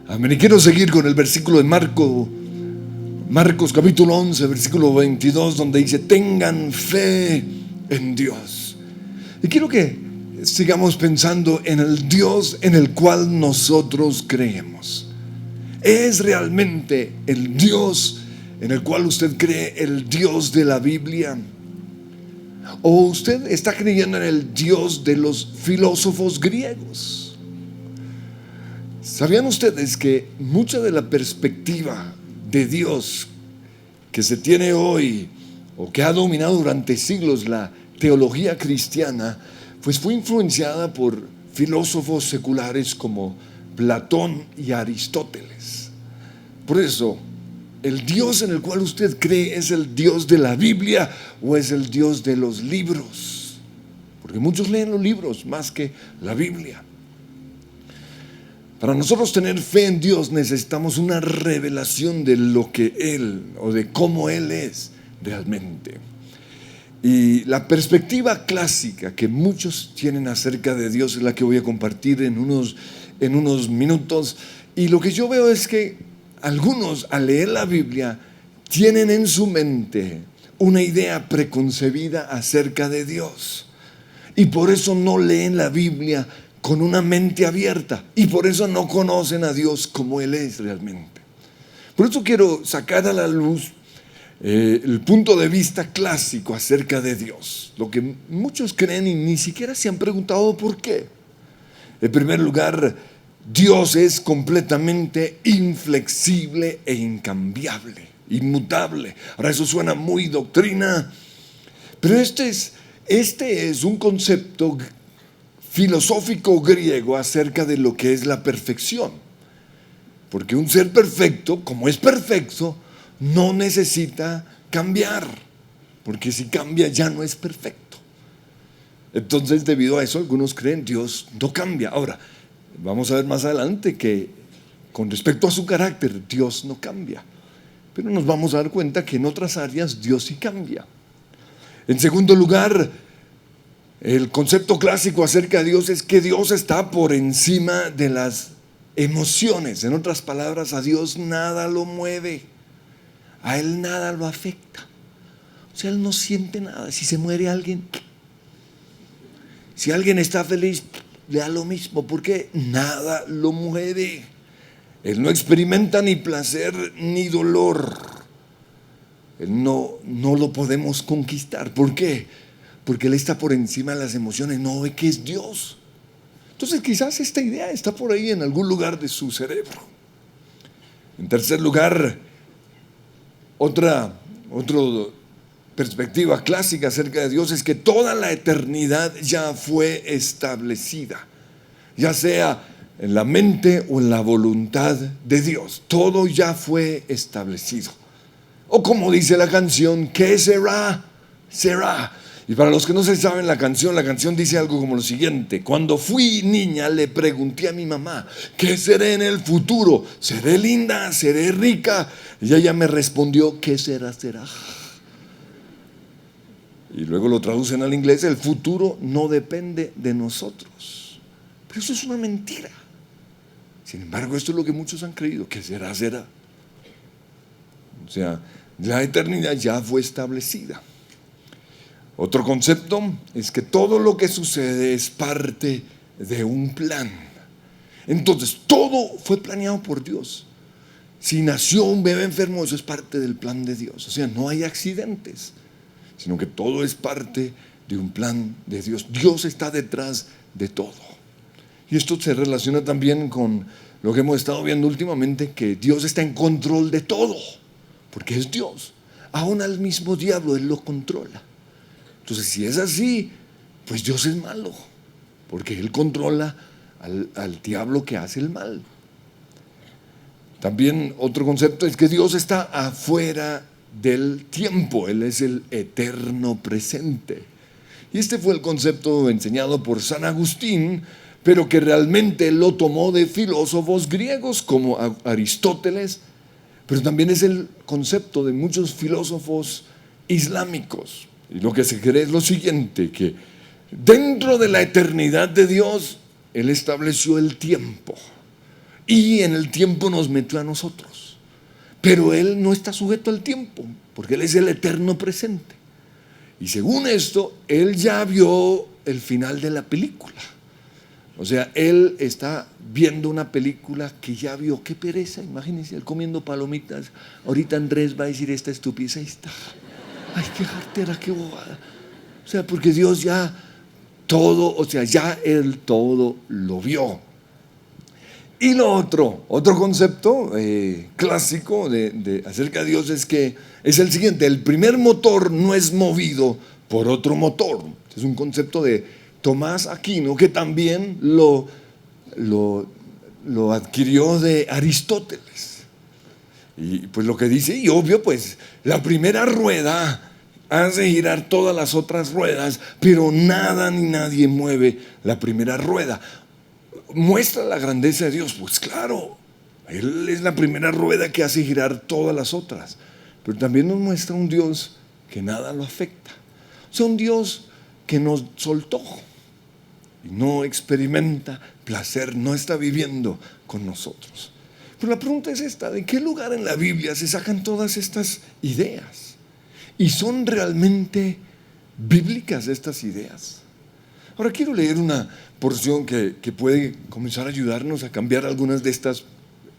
Amén. Y quiero seguir con el versículo de Marcos capítulo 11, versículo 22, donde dice: tengan fe en Dios. Y quiero que sigamos pensando en el Dios en el cual nosotros creemos. ¿Es realmente el Dios en el cual usted cree el Dios de la Biblia? ¿O usted está creyendo en el Dios de los filósofos griegos? ¿Sabían ustedes que mucha de la perspectiva de Dios que se tiene hoy, o que ha dominado durante siglos la teología cristiana, pues fue influenciada por filósofos seculares como Platón y Aristóteles? Por eso, ¿el Dios en el cual usted cree es el Dios de la Biblia o es el Dios de los libros? Porque muchos leen los libros más que la Biblia. Para nosotros tener fe en Dios necesitamos una revelación de lo que Él, o de cómo Él es realmente. Y la perspectiva clásica que muchos tienen acerca de Dios es la que voy a compartir en unos minutos. Y lo que yo veo es que algunos, al leer la Biblia, tienen en su mente una idea preconcebida acerca de Dios, y por eso no leen la Biblia con una mente abierta, y por eso no conocen a Dios como Él es realmente. Por eso quiero sacar a la luz el punto de vista clásico acerca de Dios, lo que muchos creen y ni siquiera se han preguntado por qué. En primer lugar, Dios es completamente inflexible e incambiable, inmutable. Ahora, eso suena muy doctrina, pero este es un concepto filosófico griego acerca de lo que es la perfección. Porque un ser perfecto, como es perfecto, no necesita cambiar, porque si cambia ya no es perfecto. Entonces, debido a eso, algunos creen Dios no cambia. Ahora, vamos a ver más adelante que con respecto a su carácter, Dios no cambia. Pero nos vamos a dar cuenta que en otras áreas Dios sí cambia. En segundo lugar, el concepto clásico acerca de Dios es que Dios está por encima de las emociones. En otras palabras, a Dios nada lo mueve, a Él nada lo afecta. O sea, Él no siente nada. Si se muere alguien, si alguien está feliz, le da lo mismo, porque nada lo mueve. Él no experimenta ni placer ni dolor. Él no lo podemos conquistar. ¿Por qué? Porque Él está por encima de las emociones, no ve que es Dios. Entonces quizás esta idea está por ahí en algún lugar de su cerebro. En tercer lugar, otra perspectiva clásica acerca de Dios es que toda la eternidad ya fue establecida, ya sea en la mente o en la voluntad de Dios. Todo ya fue establecido. O como dice la canción, ¿qué será? Será. Y para los que no se saben la canción dice algo como lo siguiente: cuando fui niña le pregunté a mi mamá, ¿qué seré en el futuro? ¿Seré linda? ¿Seré rica? Y ella me respondió, ¿qué será? Será. Y luego lo traducen al inglés: el futuro no depende de nosotros. Pero eso es una mentira. Sin embargo, esto es lo que muchos han creído: ¿qué será? Será. O sea, la eternidad ya fue establecida. Otro concepto es que todo lo que sucede es parte de un plan. Entonces, todo fue planeado por Dios. Si nació un bebé enfermo, eso es parte del plan de Dios. O sea, no hay accidentes, sino que todo es parte de un plan de Dios. Dios está detrás de todo. Y esto se relaciona también con lo que hemos estado viendo últimamente, que Dios está en control de todo, porque es Dios. Aún al mismo diablo Él lo controla. Entonces, si es así, pues Dios es malo, porque Él controla al diablo que hace el mal. También otro concepto es que Dios está afuera del tiempo. Él es el eterno presente. Y este fue el concepto enseñado por San Agustín, pero que realmente lo tomó de filósofos griegos como Aristóteles, pero también es el concepto de muchos filósofos islámicos. Y lo que se cree es lo siguiente: que dentro de la eternidad de Dios, Él estableció el tiempo. y en el tiempo nos metió a nosotros. Pero Él no está sujeto al tiempo, porque Él es el eterno presente. Y según esto, Él ya vio el final de la película. O sea, Él está viendo una película que ya vio. Qué pereza, imagínense, Él comiendo palomitas. Ahorita Andrés va a decir esta estupidez, ahí está. Ay, qué jartera, qué bobada. O sea, porque Dios ya todo, o sea, ya Él todo lo vio. Y lo otro concepto clásico acerca de Dios es que es el siguiente: el primer motor no es movido por otro motor. Es un concepto de Tomás Aquino, que también lo adquirió de Aristóteles. Y pues lo que dice, y obvio, pues la primera rueda hace girar todas las otras ruedas, pero nada ni nadie mueve la primera rueda. ¿Muestra la grandeza de Dios? Pues claro, Él es la primera rueda que hace girar todas las otras. Pero también nos muestra un Dios que nada lo afecta. O sea, un Dios que nos soltó y no experimenta placer, no está viviendo con nosotros. Pero la pregunta es esta: ¿de qué lugar en la Biblia se sacan todas estas ideas? ¿Y son realmente bíblicas estas ideas? Ahora quiero leer una porción que puede comenzar a ayudarnos a cambiar algunas de estas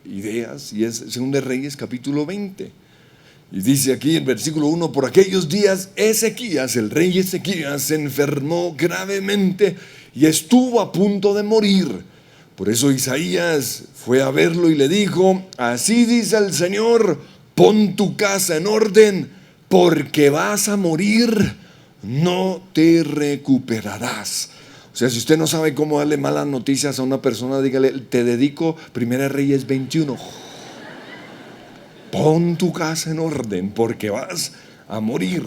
ideas, y es 2 Reyes capítulo 20. Y dice aquí en versículo 1: por aquellos días Ezequías, el rey Ezequías, se enfermó gravemente y estuvo a punto de morir. Por eso Isaías fue a verlo y le dijo: así dice el Señor, pon tu casa en orden, porque vas a morir, no te recuperarás. O sea, si usted no sabe cómo darle malas noticias a una persona, dígale: te dedico 1 Reyes 21. Pon tu casa en orden, porque vas a morir.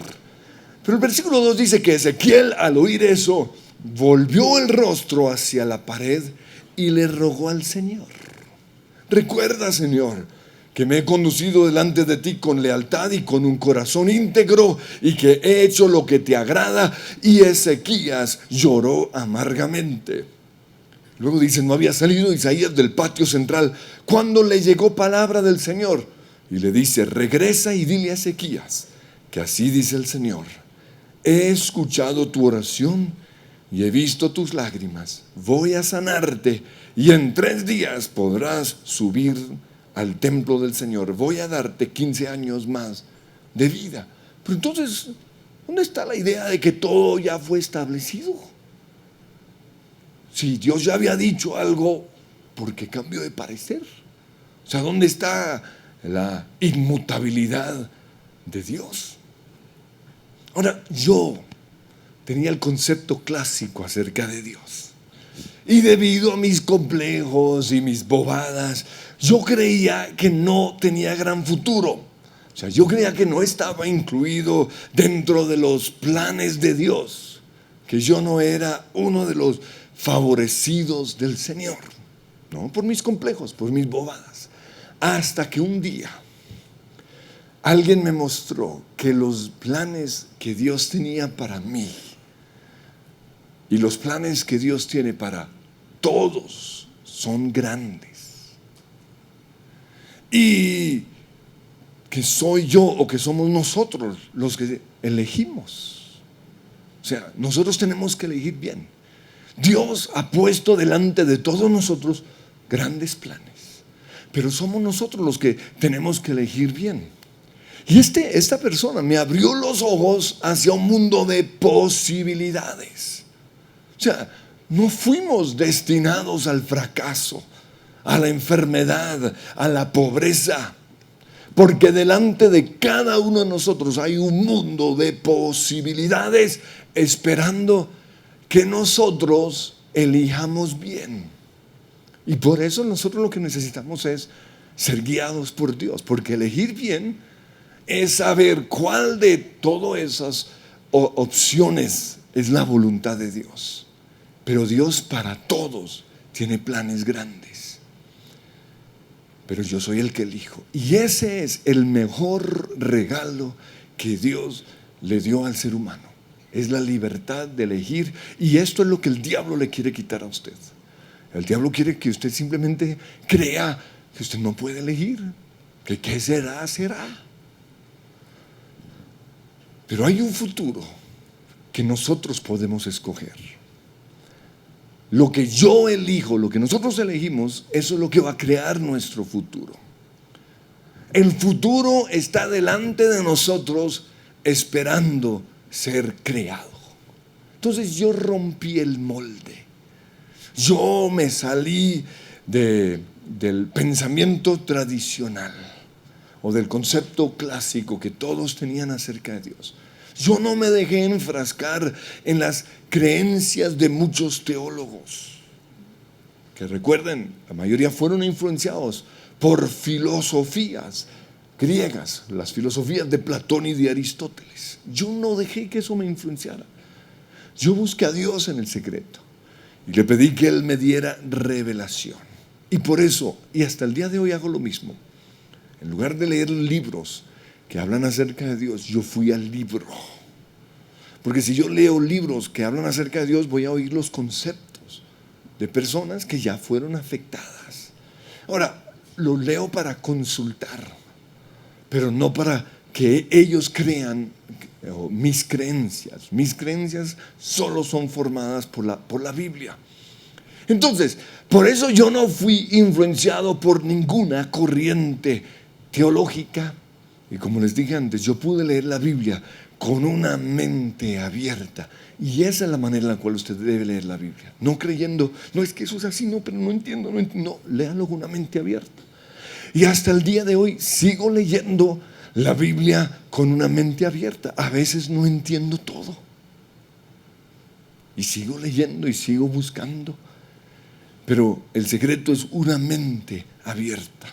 Pero el versículo 2 dice que Ezequiel, al oír eso, volvió el rostro hacia la pared y le rogó al Señor: recuerda, Señor, que me he conducido delante de ti con lealtad y con un corazón íntegro, y que he hecho lo que te agrada. Y Ezequías lloró amargamente. Luego dice: no había salido Isaías del patio central cuando le llegó palabra del Señor, y le dice: regresa y dile a Ezequías que así dice el Señor: he escuchado tu oración y he visto tus lágrimas. Voy a sanarte y en 3 días podrás subir al templo del Señor. Voy a darte 15 años más de vida. Pero entonces, ¿dónde está la idea de que todo ya fue establecido? Si Dios ya había dicho algo, ¿por qué cambió de parecer? O sea, ¿dónde está la inmutabilidad de Dios? Ahora, yo tenía el concepto clásico acerca de Dios, y debido a mis complejos y mis bobadas, yo creía que no tenía gran futuro. O sea, yo creía que no estaba incluido dentro de los planes de Dios, que yo no era uno de los favorecidos del Señor, no por mis complejos, por mis bobadas. Hasta que un día alguien me mostró que los planes que Dios tenía para mí y los planes que Dios tiene para todos son grandes, y que soy yo, o que somos nosotros los que elegimos. O sea, nosotros tenemos que elegir bien. Dios ha puesto delante de todos nosotros grandes planes, pero somos nosotros los que tenemos que elegir bien. Y esta persona me abrió los ojos hacia un mundo de posibilidades. O sea, no fuimos destinados al fracaso, a la enfermedad, a la pobreza, porque delante de cada uno de nosotros hay un mundo de posibilidades esperando que nosotros elijamos bien. Y por eso nosotros lo que necesitamos es ser guiados por Dios, porque elegir bien es saber cuál de todas esas opciones es la voluntad de Dios. Pero Dios para todos tiene planes grandes, pero yo soy el que elijo, y ese es el mejor regalo que Dios le dio al ser humano. Es la libertad de elegir, y esto es lo que el diablo le quiere quitar a usted. El diablo quiere que usted simplemente crea que usted no puede elegir, que qué será, será. Pero hay un futuro que nosotros podemos escoger. Lo que yo elijo, lo que nosotros elegimos, eso es lo que va a crear nuestro futuro. El futuro está delante de nosotros esperando ser creado. Entonces yo rompí el molde. Yo me salí del pensamiento tradicional o del concepto clásico que todos tenían acerca de Dios. Yo no me dejé enfrascar en las creencias de muchos teólogos, que recuerden, la mayoría fueron influenciados por filosofías griegas, las filosofías de Platón y de Aristóteles. Yo no dejé que eso me influenciara. Yo busqué a Dios en el secreto y le pedí que Él me diera revelación. Y por eso, y hasta el día de hoy hago lo mismo. En lugar de leer libros que hablan acerca de Dios, yo fui al libro. Porque si yo leo libros que hablan acerca de Dios, voy a oír los conceptos de personas que ya fueron afectadas. Ahora, lo leo para consultar, pero no para que ellos crean mis creencias. Mis creencias solo son formadas por la Biblia. Entonces, por eso yo no fui influenciado por ninguna corriente teológica. Y como les dije antes, yo pude leer la Biblia con una mente abierta. Y esa es la manera en la cual usted debe leer la Biblia. No creyendo, no es que eso es así, no, pero no entiendo. No, léalo con una mente abierta. Y hasta el día de hoy sigo leyendo la Biblia con una mente abierta. A veces no entiendo todo. Y sigo leyendo y sigo buscando. Pero el secreto es una mente abierta.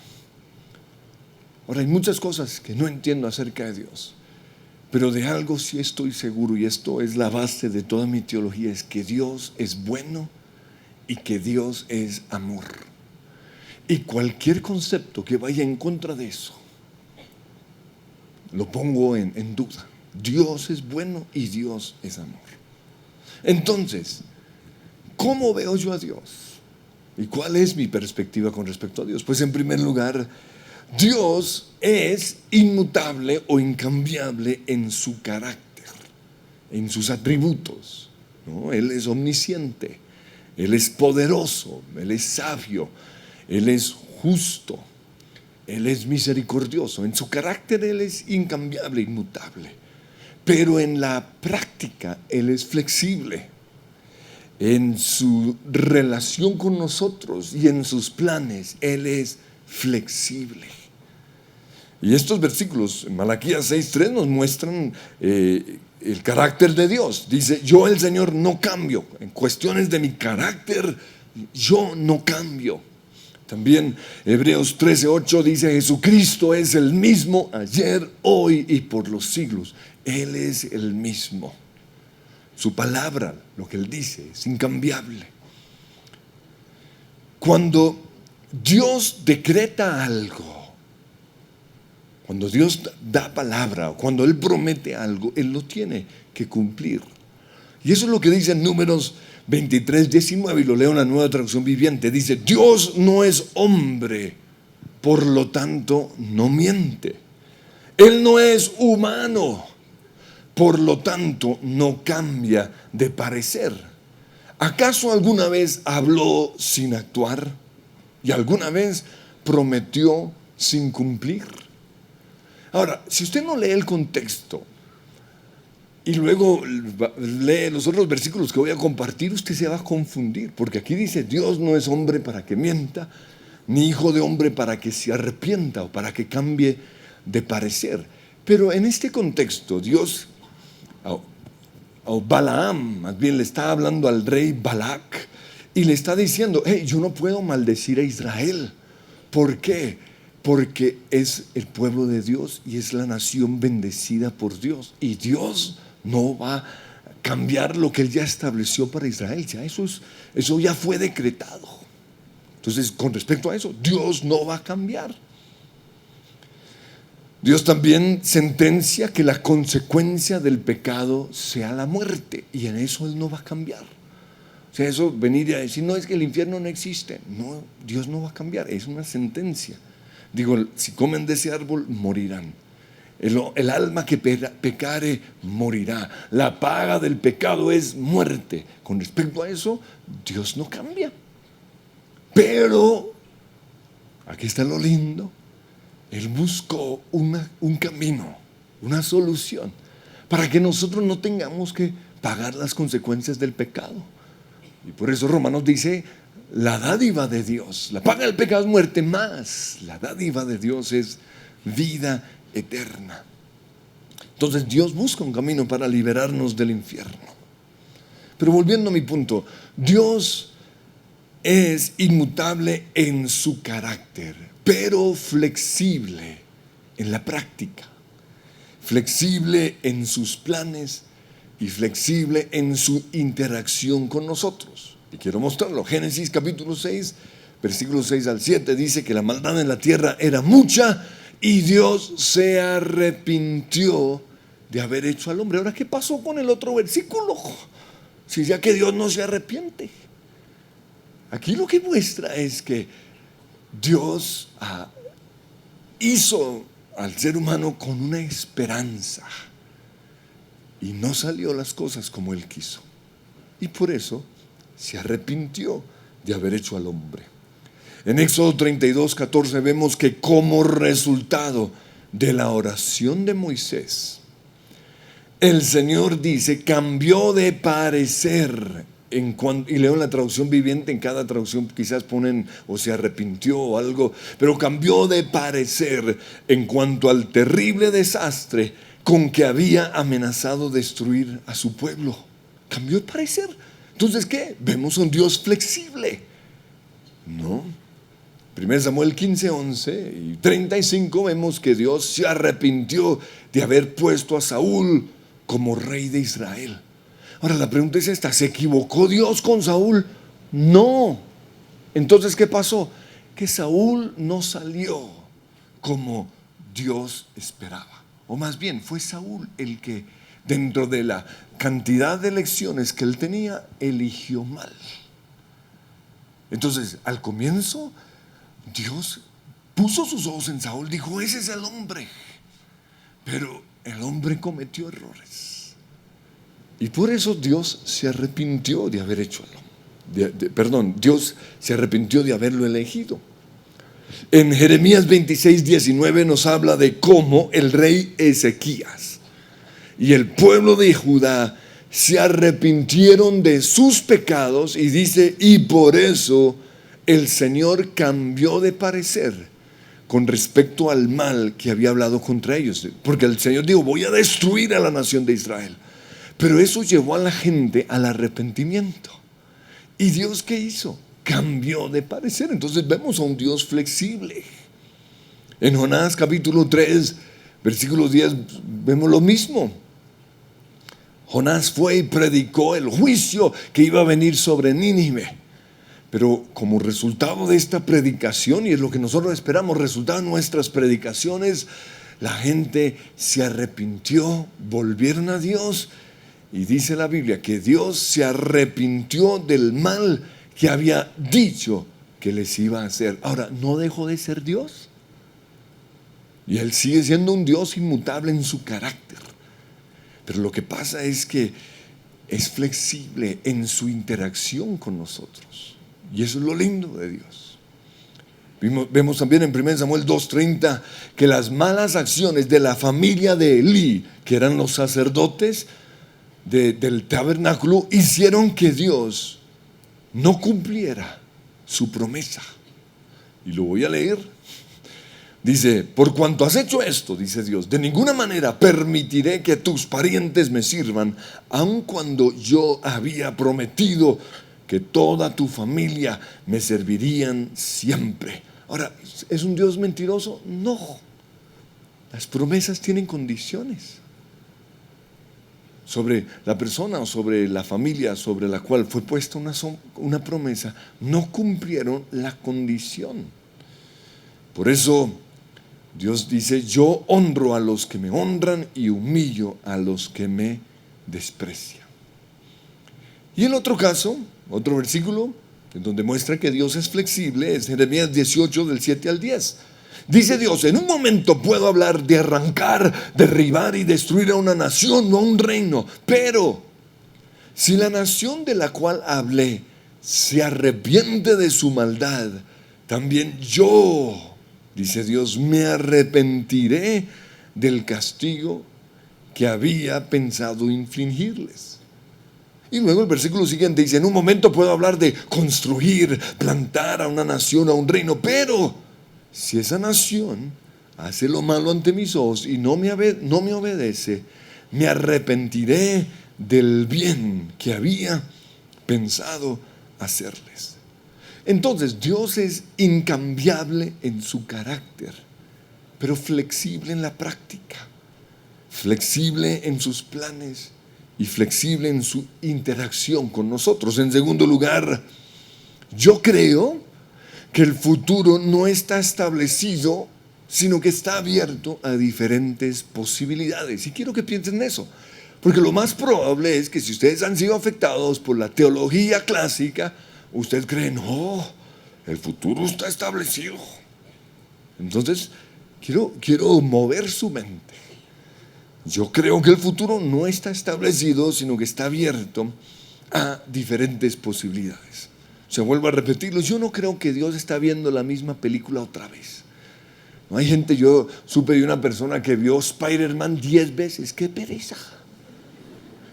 Ahora, hay muchas cosas que no entiendo acerca de Dios, pero de algo sí estoy seguro, y esto es la base de toda mi teología, es que Dios es bueno y que Dios es amor. Y cualquier concepto que vaya en contra de eso, lo pongo en duda. Dios es bueno y Dios es amor. Entonces, ¿cómo veo yo a Dios? ¿Y cuál es mi perspectiva con respecto a Dios? Pues en primer lugar, Dios es inmutable o incambiable en su carácter, en sus atributos, ¿no? Él es omnisciente, Él es poderoso, Él es sabio, Él es justo, Él es misericordioso. En su carácter Él es incambiable, inmutable. Pero en la práctica Él es flexible. En su relación con nosotros y en sus planes, Él es flexible. Y estos versículos, en Malaquías 6:3, nos muestran el carácter de Dios. Dice, yo el Señor no cambio. En cuestiones de mi carácter, yo no cambio. También Hebreos 13:8 dice, Jesucristo es el mismo ayer, hoy y por los siglos. Él es el mismo. Su palabra, lo que Él dice, es incambiable. Cuando Dios decreta algo, cuando Dios da palabra, o cuando Él promete algo, Él lo tiene que cumplir. Y eso es lo que dice en Números 23:19, y lo leo en la Nueva Traducción Viviente. Dice, Dios no es hombre, por lo tanto no miente. Él no es humano, por lo tanto no cambia de parecer. ¿Acaso alguna vez habló sin actuar? ¿Y alguna vez prometió sin cumplir? Ahora, si usted no lee el contexto y luego lee los otros versículos que voy a compartir, usted se va a confundir, porque aquí dice, Dios no es hombre para que mienta, ni hijo de hombre para que se arrepienta o para que cambie de parecer. Pero en este contexto, Dios, o Balaam, más bien le está hablando al rey Balac y le está diciendo, hey, yo no puedo maldecir a Israel. ¿Por qué? Porque es el pueblo de Dios y es la nación bendecida por Dios, y Dios no va a cambiar lo que Él ya estableció para Israel. Ya eso ya fue decretado. Entonces, con respecto a eso, Dios no va a cambiar. Dios también sentencia que la consecuencia del pecado sea la muerte, y en eso Él no va a cambiar. O sea, eso venir y decir, no, es que el infierno no existe. No, Dios no va a cambiar, es una sentencia. Digo, si comen de ese árbol, morirán. El alma que pecare, morirá. La paga del pecado es muerte. Con respecto a eso, Dios no cambia. Pero, aquí está lo lindo, Él buscó un camino, una solución, para que nosotros no tengamos que pagar las consecuencias del pecado. Y por eso Romanos dice, la dádiva de Dios, la paga del pecado es muerte, más la dádiva de Dios es vida eterna. Entonces Dios busca un camino para liberarnos del infierno. Pero volviendo a mi punto, Dios es inmutable en su carácter, pero flexible en la práctica, flexible en sus planes y flexible en su interacción con nosotros. Y quiero mostrarlo. Génesis capítulo 6, versículos 6 al 7 dice que la maldad en la tierra era mucha y Dios se arrepintió de haber hecho al hombre. Ahora, ¿qué pasó con el otro versículo? Si ya que Dios no se arrepiente. Aquí lo que muestra es que Dios hizo al ser humano con una esperanza y no salió las cosas como Él quiso. Y por eso se arrepintió de haber hecho al hombre. En Éxodo 32:14 vemos que como resultado de la oración de Moisés, el Señor dice, cambió de parecer. Y leo en la traducción viviente, en cada traducción quizás ponen o se arrepintió o algo, pero cambió de parecer en cuanto al terrible desastre con que había amenazado destruir a su pueblo. Cambió de parecer. Entonces, ¿qué? Vemos un Dios flexible, ¿no? 1 Samuel 15:11 y 35 vemos que Dios se arrepintió de haber puesto a Saúl como rey de Israel. Ahora la pregunta es esta, ¿se equivocó Dios con Saúl? No. Entonces, ¿qué pasó? Que Saúl no salió como Dios esperaba. O más bien, fue Saúl el que, dentro de la cantidad de elecciones que él tenía, eligió mal. Entonces, al comienzo, Dios puso sus ojos en Saúl, dijo, ese es el hombre. Pero el hombre cometió errores. Y por eso Dios se arrepintió de haber hecho al hombre. Dios se arrepintió de haberlo elegido. En Jeremías 26:19 nos habla de cómo el rey Ezequías y el pueblo de Judá se arrepintieron de sus pecados y dice, y por eso el Señor cambió de parecer con respecto al mal que había hablado contra ellos. Porque el Señor dijo, voy a destruir a la nación de Israel. Pero eso llevó a la gente al arrepentimiento. ¿Y Dios qué hizo? Cambió de parecer. Entonces vemos a un Dios flexible. En Jonás capítulo 3, versículo 10, vemos lo mismo. Jonás fue y predicó el juicio que iba a venir sobre Nínive. Pero como resultado de esta predicación, y es lo que nosotros esperamos, resultado de nuestras predicaciones, la gente se arrepintió, volvieron a Dios. Y dice la Biblia que Dios se arrepintió del mal que había dicho que les iba a hacer. Ahora, ¿no dejó de ser Dios? Y Él sigue siendo un Dios inmutable en su carácter. Pero lo que pasa es que es flexible en su interacción con nosotros. Y eso es lo lindo de Dios. Vemos también en 1 Samuel 2:30 que las malas acciones de la familia de Elí, que eran los sacerdotes del tabernáculo, hicieron que Dios no cumpliera su promesa. Y lo voy a leer. Dice, por cuanto has hecho esto, dice Dios, de ninguna manera permitiré que tus parientes me sirvan, aun cuando yo había prometido que toda tu familia me servirían siempre. Ahora, ¿es un Dios mentiroso? No. Las promesas tienen condiciones. Sobre la persona o sobre la familia sobre la cual fue puesta una promesa, no cumplieron la condición. Por eso Dios dice, yo honro a los que me honran y humillo a los que me desprecian. Y en otro caso, Otro versículo en donde muestra que Dios es flexible es Jeremías 18 del 7 al 10. Dice Dios: en un momento puedo hablar de arrancar, derribar y destruir a una nación o a un reino, pero si la nación de la cual hablé se arrepiente de su maldad, también yo, dice Dios, me arrepentiré del castigo que había pensado infligirles. Y luego el versículo siguiente dice: en un momento puedo hablar de construir, plantar a una nación, a un reino, pero si esa nación hace lo malo ante mis ojos y no me obedece, me arrepentiré del bien que había pensado hacerles. Entonces Dios es incambiable en su carácter, pero flexible en la práctica, flexible en sus planes y flexible en su interacción con nosotros. En segundo lugar, yo creo que el futuro no está establecido, sino que está abierto a diferentes posibilidades. Y quiero que piensen en eso, porque lo más probable es que si ustedes han sido afectados por la teología clásica, usted cree: no, el futuro está establecido. Entonces, quiero mover su mente. Yo creo que el futuro no está establecido, sino que está abierto a diferentes posibilidades. Se vuelvo a repetirlo: yo no creo que Dios está viendo la misma película otra vez. No hay gente, yo supe de una persona que vio Spider-Man 10 veces. ¡Qué pereza!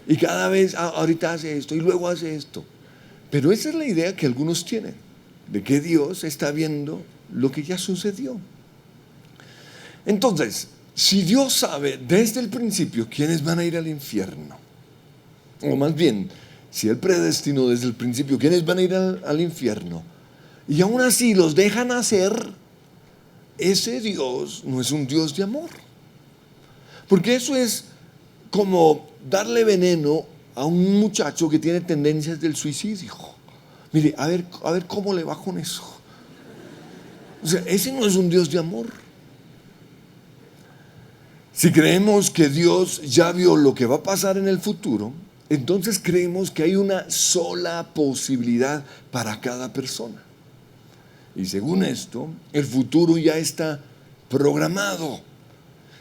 Y cada vez, ahorita hace esto y luego hace esto. Pero esa es la idea que algunos tienen, de que Dios está viendo lo que ya sucedió. Entonces, si Dios sabe desde el principio quiénes van a ir al infierno, o más bien, si Él predestinó desde el principio quiénes van a ir al infierno, y aún así los dejan hacer, ese Dios no es un Dios de amor. Porque eso es como darle veneno a un muchacho que tiene tendencias del suicidio. Mire, a ver cómo le va con eso. O sea, ese no es un Dios de amor. Si creemos que Dios ya vio lo que va a pasar en el futuro, entonces creemos que hay una sola posibilidad para cada persona. Y según esto, el futuro ya está programado.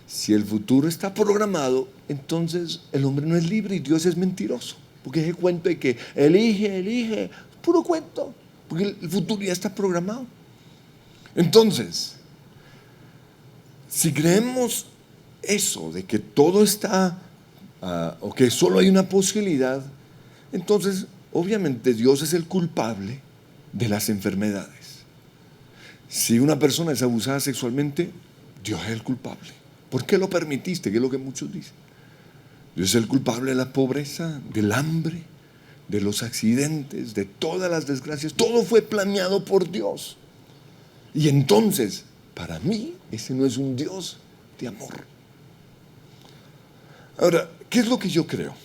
Si el futuro está programado, entonces el hombre no es libre y Dios es mentiroso. Porque ese cuento de que elige, puro cuento. Porque el futuro ya está programado. Entonces, si creemos eso, de que todo está, o que solo hay una posibilidad, entonces obviamente Dios es el culpable de las enfermedades. Si una persona es abusada sexualmente, Dios es el culpable. ¿Por qué lo permitiste? Que es lo que muchos dicen. Dios es el culpable de la pobreza, del hambre, de los accidentes, de todas las desgracias. Todo fue planeado por Dios. Y entonces, para mí, ese no es un Dios de amor. Ahora, ¿qué es lo que yo creo?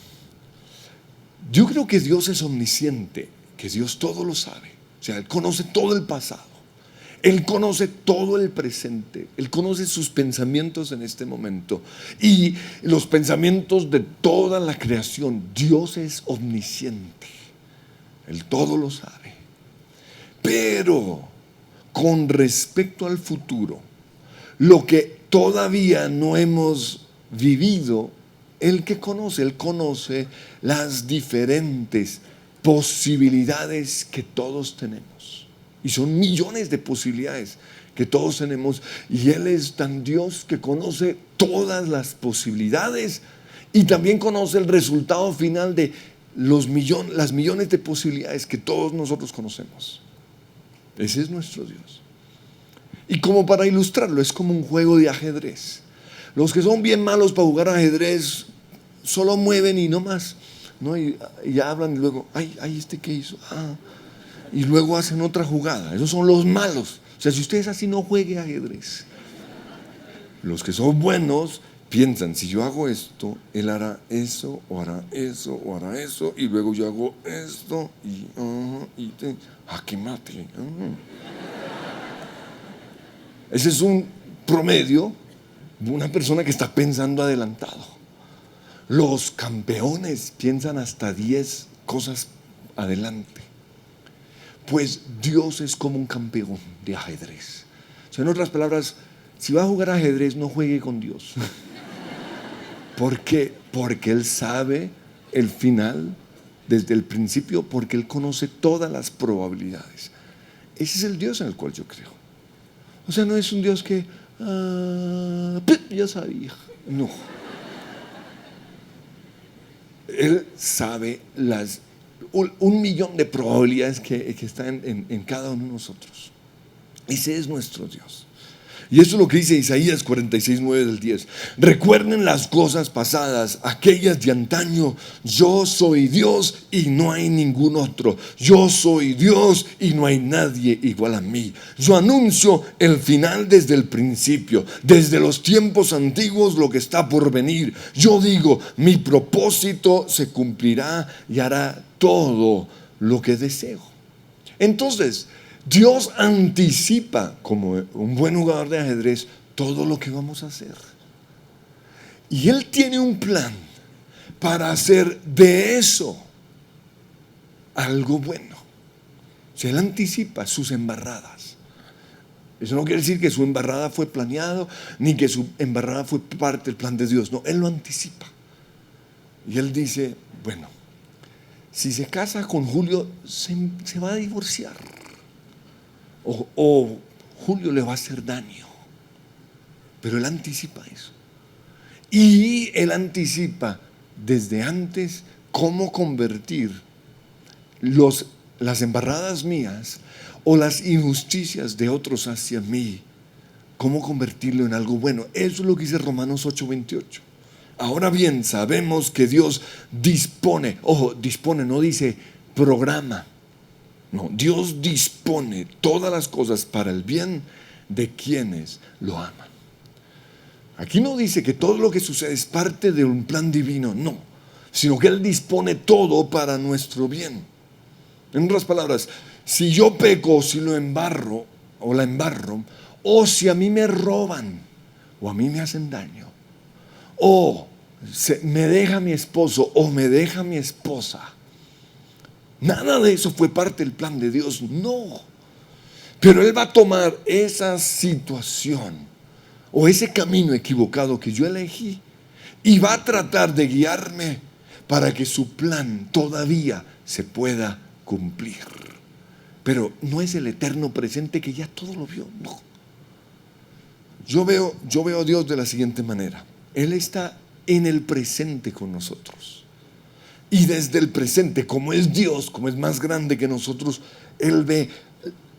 Yo creo que Dios es omnisciente, que Dios todo lo sabe. O sea, Él conoce todo el pasado. Él conoce todo el presente. Él conoce sus pensamientos en este momento y los pensamientos de toda la creación. Dios es omnisciente. Él todo lo sabe. Pero con respecto al futuro, lo que todavía no hemos vivido, Él conoce las diferentes posibilidades que todos tenemos. Y son millones de posibilidades que todos tenemos. Y Él es tan Dios que conoce todas las posibilidades y también conoce el resultado final de las millones de posibilidades que todos nosotros conocemos. Ese es nuestro Dios. Y como para ilustrarlo, es como un juego de ajedrez. Los que son bien malos para jugar ajedrez solo mueven y no más, ¿no? Y ya hablan y luego, ay, ¿este qué hizo? Y luego hacen otra jugada. Esos son los malos. O sea, si ustedes así no jueguen ajedrez. Los que son buenos piensan: si yo hago esto, él hará eso, o hará eso, o hará eso, y luego yo hago esto, que mate. Ese es un promedio de una persona que está pensando adelantado. Los campeones piensan hasta 10 cosas adelante. Pues Dios es como un campeón de ajedrez. O sea, en otras palabras, si va a jugar ajedrez, no juegue con Dios. ¿Por qué? Porque Él sabe el final desde el principio, porque Él conoce todas las probabilidades. Ese es el Dios en el cual yo creo. O sea, no es un Dios que ya sabía. No. Él sabe las 1.000.000 de probabilidades que están en cada uno de nosotros. Ese es nuestro Dios. Y eso es lo que dice Isaías 46:9 del 10. Recuerden las cosas pasadas, aquellas de antaño. Yo soy Dios y no hay ningún otro. Yo soy Dios y no hay nadie igual a mí. Yo anuncio el final desde el principio, desde los tiempos antiguos, lo que está por venir. Yo digo, mi propósito se cumplirá y hará todo lo que deseo. Entonces, Dios anticipa, como un buen jugador de ajedrez, todo lo que vamos a hacer. Y Él tiene un plan para hacer de eso algo bueno. O sea, Él anticipa sus embarradas. Eso no quiere decir que su embarrada fue planeado, ni que su embarrada fue parte del plan de Dios. No, Él lo anticipa. Y Él dice, bueno, si se casa con Julio, se va a divorciar. O Julio le va a hacer daño. Pero Él anticipa eso. Y Él anticipa desde antes cómo convertir las embarradas mías o las injusticias de otros hacia mí, cómo convertirlo en algo bueno. Eso es lo que dice Romanos 8:28. Ahora bien, sabemos que Dios dispone, ojo, dispone, no dice programa. No, Dios dispone todas las cosas para el bien de quienes lo aman. Aquí no dice que todo lo que sucede es parte de un plan divino, no, sino que Él dispone todo para nuestro bien. En otras palabras, si yo peco, si lo embarro o la embarro, o si a mí me roban o a mí me hacen daño, o me deja mi esposo o me deja mi esposa, nada de eso fue parte del plan de Dios, no. Pero Él va a tomar esa situación o ese camino equivocado que yo elegí y va a tratar de guiarme para que su plan todavía se pueda cumplir. Pero no es el eterno presente que ya todo lo vio, no. Yo veo a Dios de la siguiente manera. Él está en el presente con nosotros. Y desde el presente, como es Dios, como es más grande que nosotros, Él ve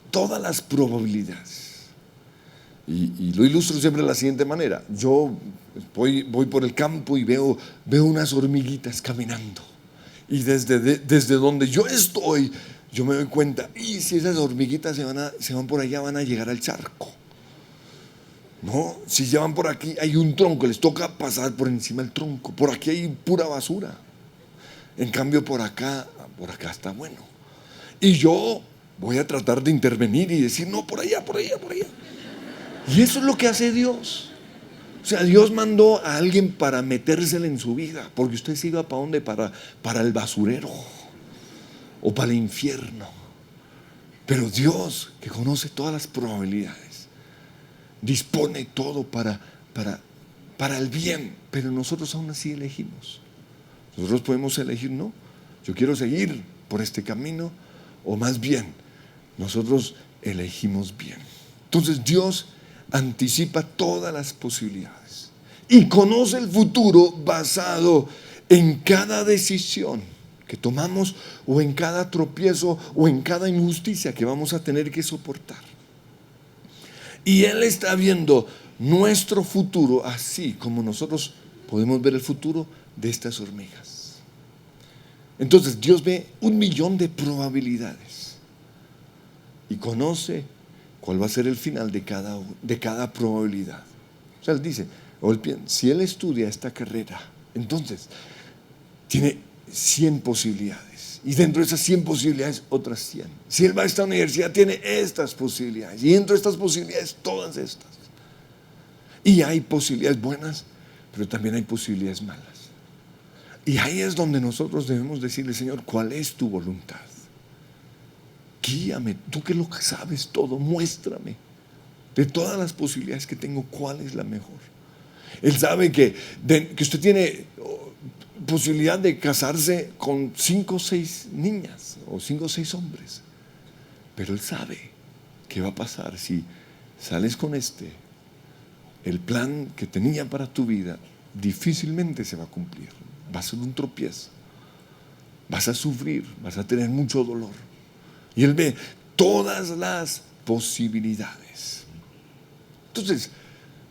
todas las probabilidades. Y lo ilustro siempre de la siguiente manera. Yo voy por el campo y veo unas hormiguitas caminando. Y desde donde yo estoy, yo me doy cuenta, y si esas hormiguitas se van por allá, van a llegar al charco. No, si llevan por aquí, hay un tronco, les toca pasar por encima del tronco. Por aquí hay pura basura. En cambio por acá está bueno. Y yo voy a tratar de intervenir y decir, no, por allá. Y eso es lo que hace Dios. O sea, Dios mandó a alguien para metérsela en su vida, porque usted se iba para dónde, para el basurero o para el infierno. Pero Dios, que conoce todas las probabilidades, dispone todo para el bien. Pero nosotros aún así elegimos. Nosotros podemos elegir, no, yo quiero seguir por este camino, o más bien, nosotros elegimos bien. Entonces Dios anticipa todas las posibilidades y conoce el futuro basado en cada decisión que tomamos, o en cada tropiezo, o en cada injusticia que vamos a tener que soportar. Y Él está viendo nuestro futuro así como nosotros podemos ver el futuro de estas hormigas. Entonces Dios ve 1.000.000 de probabilidades y conoce cuál va a ser el final de cada probabilidad. O sea, Él dice, si Él estudia esta carrera, entonces tiene 100 posibilidades, y dentro de esas 100 posibilidades otras 100. Si Él va a esta universidad, tiene estas posibilidades, y dentro de estas posibilidades todas estas. Y hay posibilidades buenas, pero también hay posibilidades malas. Y ahí es donde nosotros debemos decirle, Señor, ¿cuál es tu voluntad? guíame, tú que lo sabes todo, muéstrame de todas las posibilidades que tengo, cuál es la mejor. Él sabe que usted tiene posibilidad de casarse con 5 o 6 niñas o 5 o 6 hombres, pero Él sabe qué va a pasar si sales con el plan que tenía para tu vida difícilmente se va a cumplir, va a ser un tropiezo, vas a sufrir, vas a tener mucho dolor. Y Él ve todas las posibilidades. Entonces,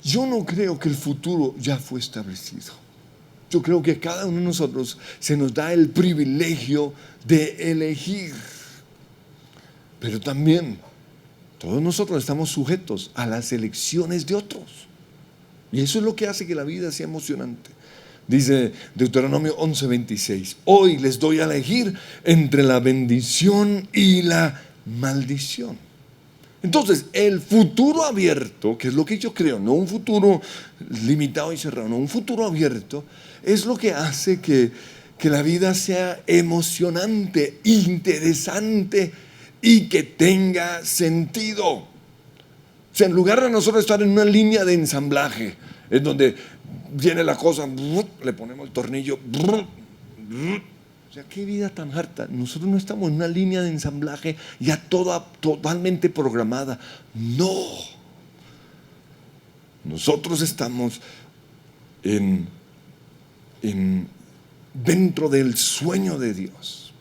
yo no creo que el futuro ya fue establecido. Yo creo que a cada uno de nosotros se nos da el privilegio de elegir. Pero también todos nosotros estamos sujetos a las elecciones de otros. Y eso es lo que hace que la vida sea emocionante. Dice Deuteronomio 11:26, hoy les doy a elegir entre la bendición y la maldición. Entonces, el futuro abierto, que es lo que yo creo, no un futuro limitado y cerrado, no, un futuro abierto, es lo que hace que la vida sea emocionante, interesante y que tenga sentido. O sea, en lugar de nosotros estar en una línea de ensamblaje, en donde viene la cosa, le ponemos el tornillo, o sea, qué vida tan harta. Nosotros no estamos en una línea de ensamblaje ya toda totalmente programada. No. Nosotros estamos dentro del sueño de Dios.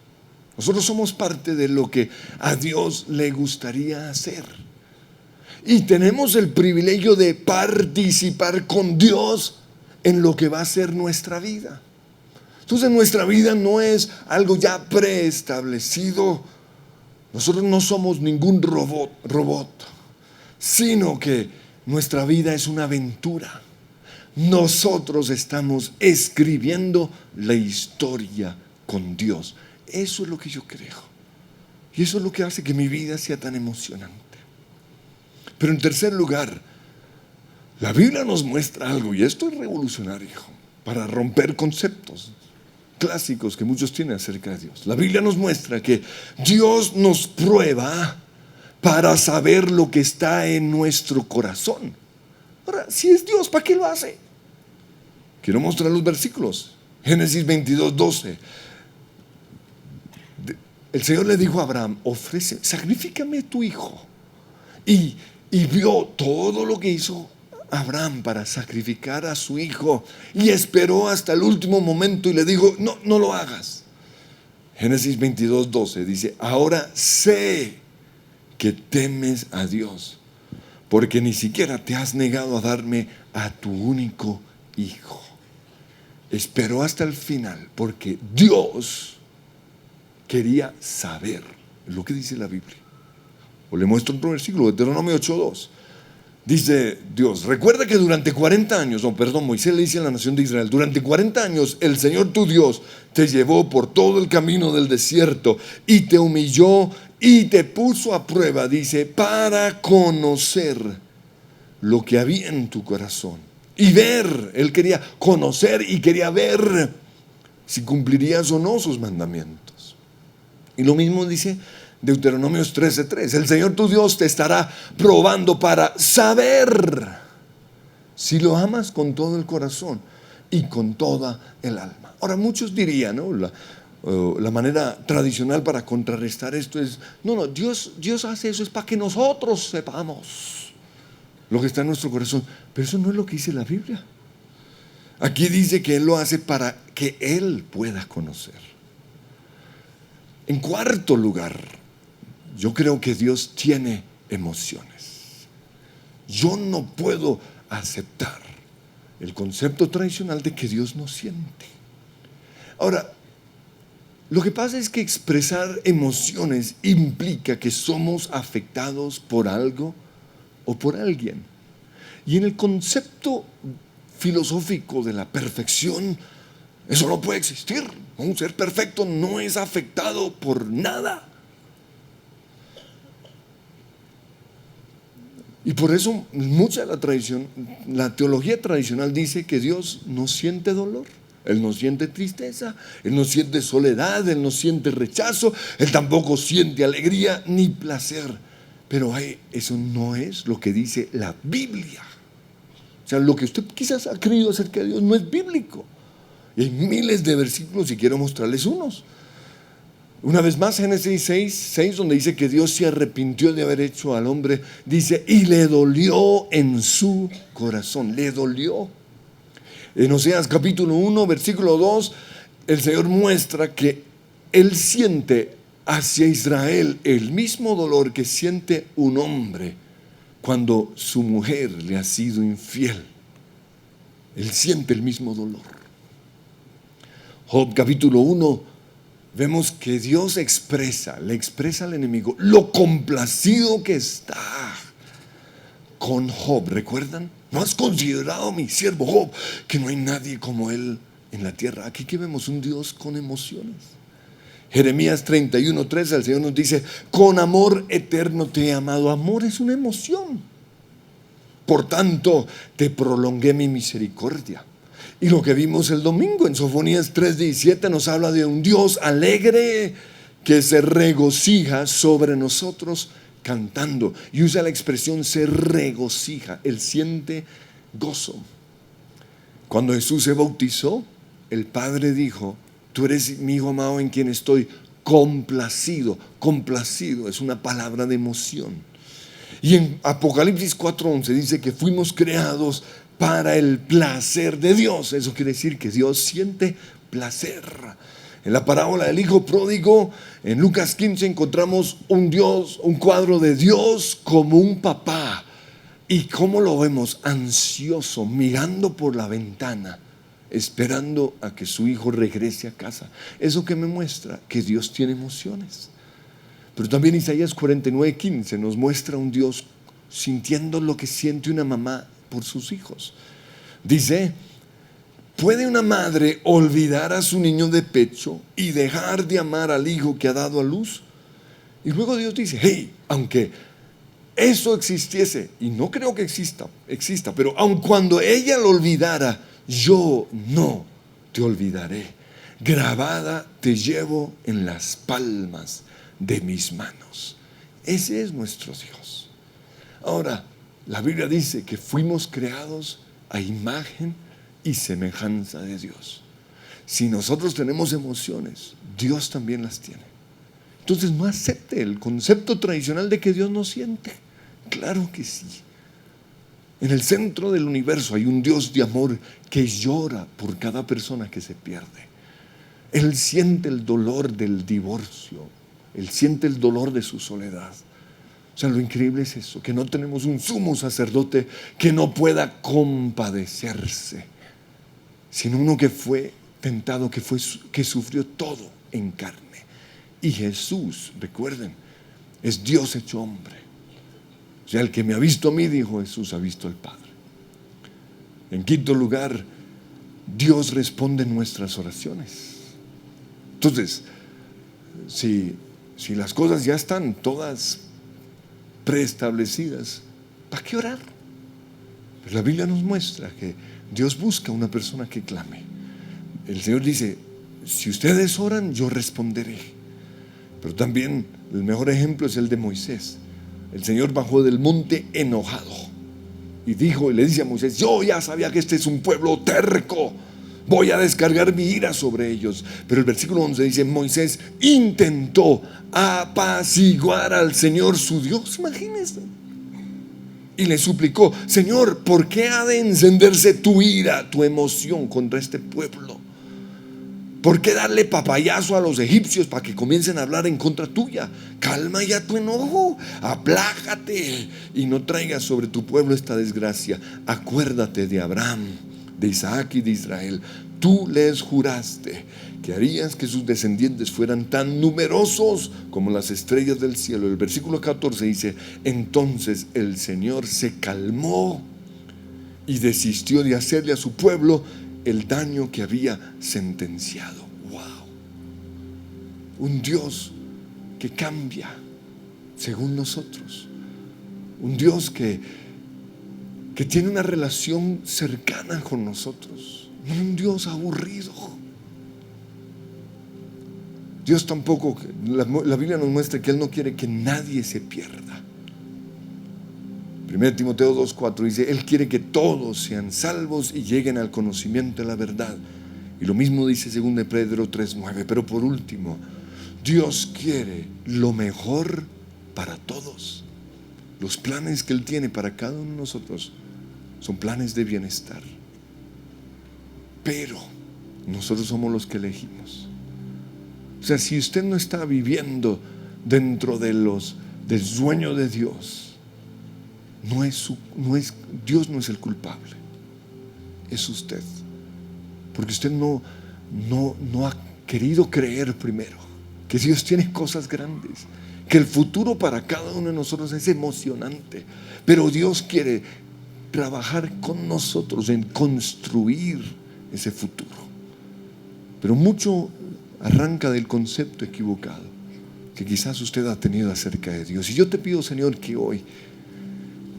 Nosotros somos parte de lo que a Dios le gustaría hacer. Y tenemos el privilegio de participar con Dios en lo que va a ser nuestra vida. Entonces nuestra vida no es algo ya preestablecido. Nosotros no somos ningún robot, sino que nuestra vida es una aventura. Nosotros estamos escribiendo la historia con Dios. Eso es lo que yo creo. Y eso es lo que hace que mi vida sea tan emocionante. Pero en tercer lugar, la Biblia nos muestra algo, y esto es revolucionario, para romper conceptos clásicos que muchos tienen acerca de Dios. La Biblia nos muestra que Dios nos prueba para saber lo que está en nuestro corazón. Ahora, si es Dios, ¿para qué lo hace? Quiero mostrar los versículos. Génesis 22:12. El Señor le dijo a Abraham, sacrifícame tu hijo. Y vio todo lo que hizo Abraham para sacrificar a su hijo, y esperó hasta el último momento y le dijo, no lo hagas. Génesis 22:12 dice, ahora sé que temes a Dios, porque ni siquiera te has negado a darme a tu único hijo. Esperó hasta el final porque Dios quería saber lo que dice la Biblia. O le muestro otro versículo, Deuteronomio 8:2. Dice Dios, recuerda que durante 40 años, Moisés le dice a la nación de Israel, durante 40 años el Señor tu Dios te llevó por todo el camino del desierto y te humilló y te puso a prueba, dice, para conocer lo que había en tu corazón y ver. Él quería conocer y quería ver si cumplirías o no sus mandamientos. Y lo mismo dice Deuteronomios 13:3. El Señor tu Dios te estará probando para saber si lo amas con todo el corazón y con toda el alma. Ahora, muchos dirían, ¿no? La manera tradicional para contrarrestar esto es, no, Dios hace eso es para que nosotros sepamos lo que está en nuestro corazón. Pero eso no es lo que dice la Biblia. Aquí dice que Él lo hace para que Él pueda conocer. En cuarto lugar, yo creo que Dios tiene emociones. Yo no puedo aceptar el concepto tradicional de que Dios no siente. Ahora, lo que pasa es que expresar emociones implica que somos afectados por algo o por alguien. Y en el concepto filosófico de la perfección, eso no puede existir. Un ser perfecto no es afectado por nada. Y por eso mucha de la tradición, la teología tradicional dice que Dios no siente dolor. Él no siente tristeza, Él no siente soledad, Él no siente rechazo, Él tampoco siente alegría ni placer. Pero eso no es lo que dice la Biblia. O sea, lo que usted quizás ha creído acerca de Dios no es bíblico. Y hay miles de versículos y quiero mostrarles unos. Una vez más, Génesis 6, donde dice que Dios se arrepintió de haber hecho al hombre, dice, y le dolió en su corazón, le dolió. En Oseas capítulo 1, versículo 2, el Señor muestra que Él siente hacia Israel el mismo dolor que siente un hombre cuando su mujer le ha sido infiel. Él siente el mismo dolor. Job capítulo 1, vemos que Dios le expresa al enemigo lo complacido que está con Job. ¿Recuerdan? ¿No has considerado a mi siervo Job, que no hay nadie como él en la tierra? Aquí que vemos un Dios con emociones. Jeremías 31:13, el Señor nos dice, con amor eterno te he amado. Amor es una emoción. Por tanto, te prolongué mi misericordia. Y lo que vimos el domingo en Sofonías 3:17 nos habla de un Dios alegre que se regocija sobre nosotros cantando. Y usa la expresión se regocija. Él siente gozo. Cuando Jesús se bautizó, el Padre dijo, tú eres mi Hijo amado en quien estoy complacido. Complacido es una palabra de emoción. Y en Apocalipsis 4:11 dice que fuimos creados para el placer de Dios. Eso quiere decir que Dios siente placer. En la parábola del hijo pródigo, en Lucas 15 encontramos un cuadro de Dios como un papá. ¿Y cómo lo vemos? Ansioso, mirando por la ventana, esperando a que su hijo regrese a casa. Eso que me muestra que Dios tiene emociones. Pero también Isaías 49:15 nos muestra un Dios sintiendo lo que siente una mamá por sus hijos. Dice, ¿puede una madre olvidar a su niño de pecho y dejar de amar al hijo que ha dado a luz? Y luego Dios dice, hey, aunque eso existiese, y no creo que exista, pero aun cuando ella lo olvidara, yo no te olvidaré. Grabada te llevo en las palmas de mis manos. Ese es nuestro Dios. Ahora, la Biblia dice que fuimos creados a imagen y semejanza de Dios. Si nosotros tenemos emociones, Dios también las tiene. Entonces no acepte el concepto tradicional de que Dios no siente. Claro que sí. En el centro del universo hay un Dios de amor que llora por cada persona que se pierde. Él siente el dolor del divorcio. Él siente el dolor de su soledad. O sea, lo increíble es eso, que no tenemos un sumo sacerdote que no pueda compadecerse, sino uno que fue tentado, que sufrió todo en carne. Y Jesús, recuerden, es Dios hecho hombre. O sea, el que me ha visto a mí, dijo Jesús, ha visto al Padre. En quinto lugar, Dios responde nuestras oraciones. Entonces, si las cosas ya están todas preestablecidas, ¿para qué orar? Pues la Biblia nos muestra que Dios busca una persona que clame. El Señor dice, si ustedes oran, yo responderé. Pero también el mejor ejemplo es el de Moisés. El Señor bajó del monte enojado y le dice a Moisés, yo ya sabía que este es un pueblo terco, voy a descargar mi ira sobre ellos. Pero el versículo 11 dice, Moisés intentó apaciguar al Señor su Dios, imagínense, y le suplicó, Señor, ¿por qué ha de encenderse tu ira, tu emoción contra este pueblo? ¿Por qué darle papayazo a los egipcios para que comiencen a hablar en contra tuya? Calma ya tu enojo, aplácate y no traigas sobre tu pueblo esta desgracia. Acuérdate de Abraham, de Isaac y de Israel. Tú les juraste que harías que sus descendientes fueran tan numerosos como las estrellas del cielo. El versículo 14 dice, entonces el Señor se calmó y desistió de hacerle a su pueblo el daño que había sentenciado. Wow. Un Dios que cambia según nosotros. Un Dios que tiene una relación cercana con nosotros. no un Dios aburrido. Dios tampoco, la Biblia nos muestra que Él no quiere que nadie se pierda. 1 Timoteo 2:4 dice: Él quiere que todos sean salvos y lleguen al conocimiento de la verdad. Y lo mismo dice 2 Pedro 3:9. Pero por último, Dios quiere lo mejor para todos. Los planes que Él tiene para cada uno de nosotros son planes de bienestar. Pero nosotros somos los que elegimos. O sea, si usted no está viviendo dentro del sueño de Dios, Dios no es el culpable, es usted. Porque usted no ha querido creer primero que Dios tiene cosas grandes, que el futuro para cada uno de nosotros es emocionante, pero Dios quiere trabajar con nosotros en construir ese futuro. Pero mucho arranca del concepto equivocado que quizás usted ha tenido acerca de Dios. Y yo te pido, Señor, que hoy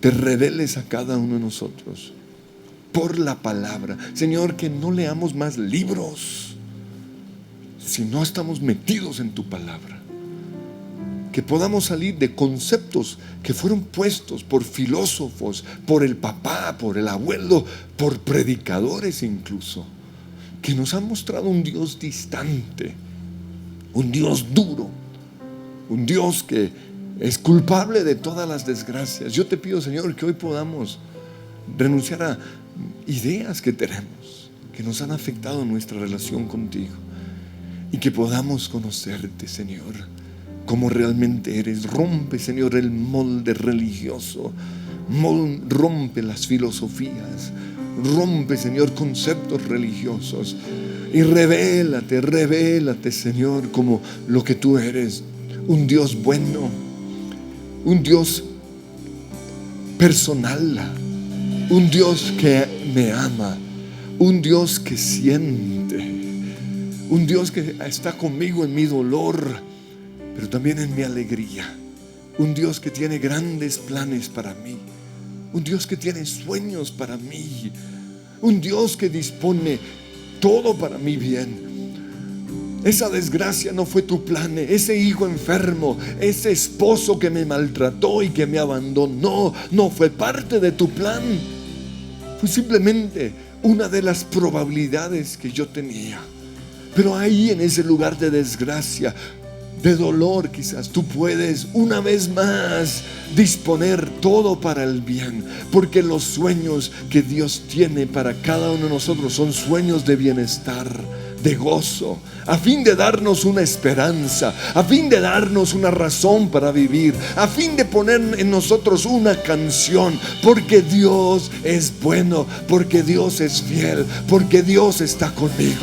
te reveles a cada uno de nosotros por la palabra. Señor, que no leamos más libros si no estamos metidos en tu palabra. Que podamos salir de conceptos que fueron puestos por filósofos, por el papá, por el abuelo, por predicadores incluso, que nos han mostrado un Dios distante, un Dios duro, un Dios que es culpable de todas las desgracias. Yo te pido, Señor, que hoy podamos renunciar a ideas que tenemos, que nos han afectado nuestra relación contigo, y que podamos conocerte, Señor, como realmente eres. Rompe, Señor, el molde religioso, rompe las filosofías, rompe, Señor, conceptos religiosos, y revélate, Señor, como lo que tú eres: un Dios bueno, un Dios personal, un Dios que me ama, un Dios que siente, un Dios que está conmigo en mi dolor, pero también en mi alegría, un Dios que tiene grandes planes para mí, un Dios que tiene sueños para mí, un Dios que dispone todo para mi bien. Esa desgracia no fue tu plan, ese hijo enfermo, ese esposo que me maltrató y que me abandonó, no fue parte de tu plan. Fue simplemente una de las probabilidades que yo tenía. Pero ahí, en ese lugar de desgracia, de dolor, quizás tú puedes una vez más disponer todo para el bien, porque los sueños que Dios tiene para cada uno de nosotros son sueños de bienestar, de gozo, a fin de darnos una esperanza, a fin de darnos una razón para vivir, a fin de poner en nosotros una canción, porque Dios es bueno, porque Dios es fiel, porque Dios está conmigo.